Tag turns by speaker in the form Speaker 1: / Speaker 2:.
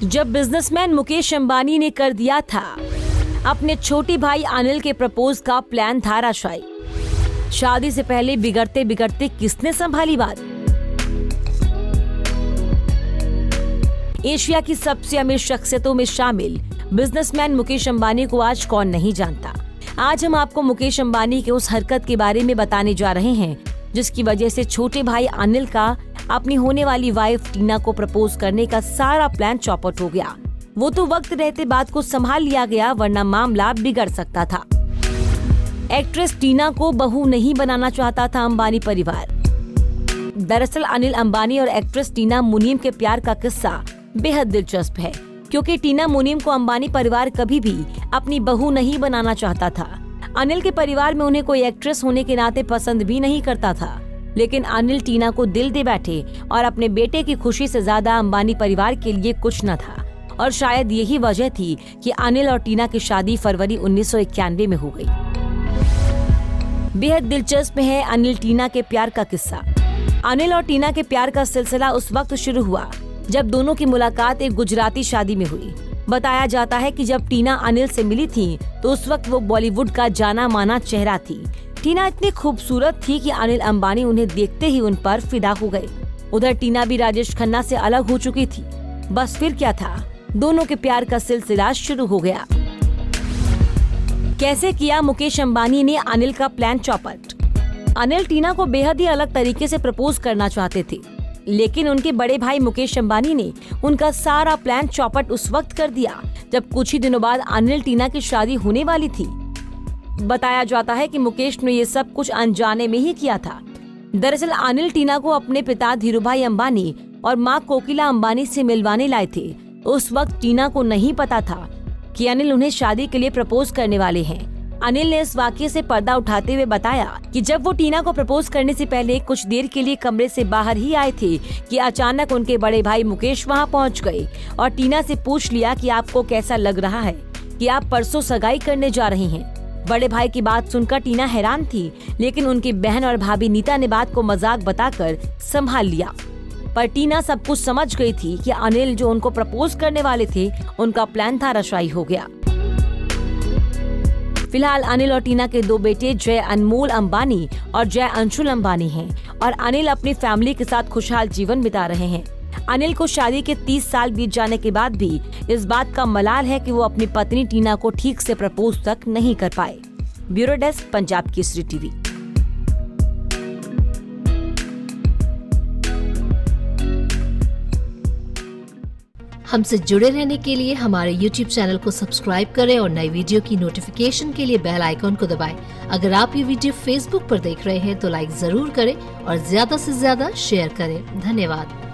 Speaker 1: जब बिजनेसमैन मुकेश अंबानी ने कर दिया था अपने छोटे भाई अनिल के प्रपोज का प्लान धराशायी। शादी से पहले बिगड़ते बिगड़ते किसने संभाली बात। एशिया की सबसे अमीर शख्सियतों में शामिल बिजनेसमैन मुकेश अंबानी को आज कौन नहीं जानता। आज हम आपको मुकेश अंबानी के उस हरकत के बारे में बताने जा रहे हैं जिसकी वजह से छोटे भाई अनिल का अपनी होने वाली वाइफ टीना को प्रपोज करने का सारा प्लान चौपट हो गया। वो तो वक्त रहते बात को संभाल लिया गया, वरना मामला बिगड़ सकता था। एक्ट्रेस टीना को बहू नहीं बनाना चाहता था अंबानी परिवार। दरअसल अनिल अंबानी और एक्ट्रेस टीना मुनीम के प्यार का किस्सा बेहद दिलचस्प है, क्योंकि टीना मुनीम को अंबानी परिवार कभी भी अपनी बहू नहीं बनाना चाहता था। अनिल के परिवार में उन्हें कोई एक्ट्रेस होने के नाते पसंद भी नहीं करता था, लेकिन अनिल टीना को दिल दे बैठे और अपने बेटे की खुशी से ज्यादा अंबानी परिवार के लिए कुछ न था। और शायद यही वजह थी कि अनिल और टीना की शादी फरवरी 1991 में हो गई। बेहद दिलचस्प है अनिल टीना के प्यार का किस्सा। अनिल और टीना के प्यार का सिलसिला उस वक्त शुरू हुआ जब दोनों की मुलाकात एक गुजराती शादी में हुई। बताया जाता है कि जब टीना अनिल से मिली थी तो उस वक्त वो बॉलीवुड का जाना माना चेहरा थी। टीना इतनी खूबसूरत थी कि अनिल अंबानी उन्हें देखते ही उन पर फिदा हो गए। उधर टीना भी राजेश खन्ना से अलग हो चुकी थी। बस फिर क्या था, दोनों के प्यार का सिलसिला शुरू हो गया। कैसे किया मुकेश अंबानी ने अनिल का प्लान चौपट। अनिल टीना को बेहद ही अलग तरीके से प्रपोज करना चाहते थे, लेकिन उनके बड़े भाई मुकेश अंबानी ने उनका सारा प्लान चौपट उस वक्त कर दिया जब कुछ ही दिनों बाद अनिल टीना की शादी होने वाली थी। बताया जाता है कि मुकेश ने ये सब कुछ अनजाने में ही किया था। दरअसल अनिल टीना को अपने पिता धीरूभाई अंबानी और मां कोकिला अंबानी से मिलवाने लाए थे। उस वक्त टीना को नहीं पता था कि अनिल उन्हें शादी के लिए प्रपोज करने वाले हैं। अनिल ने इस वाकये से पर्दा उठाते हुए बताया कि जब वो टीना को प्रपोज करने से पहले कुछ देर के लिए कमरे से बाहर ही आए थे कि अचानक उनके बड़े भाई मुकेश वहां पहुंच गए और टीना से पूछ लिया कि आपको कैसा लग रहा है कि आप परसों सगाई करने जा रहे हैं। बड़े भाई की बात सुनकर टीना हैरान थी, लेकिन उनकी बहन और भाभी नीता ने बात को मजाक बताकर संभाल लिया। पर टीना सब कुछ समझ गई थी कि अनिल जो उनको प्रपोज करने वाले थे उनका प्लान धराशायी हो गया। फिलहाल अनिल और टीना के दो बेटे जय अनमोल अंबानी और जय अंशुल अंबानी हैं और अनिल अपनी फैमिली के साथ खुशहाल जीवन बिता रहे हैं। अनिल को शादी के 30 साल बीत जाने के बाद भी इस बात का मलाल है कि वो अपनी पत्नी टीना को ठीक से प्रपोज तक नहीं कर पाए। Bureau desk, Punjab Kesari TV.
Speaker 2: हमसे जुड़े रहने के लिए हमारे YouTube चैनल को सब्सक्राइब करें और नई वीडियो की नोटिफिकेशन के लिए बेल आइकॉन को दबाएं। अगर आप ये वीडियो Facebook पर देख रहे हैं तो लाइक जरूर करें और ज्यादा से ज्यादा शेयर करें। धन्यवाद।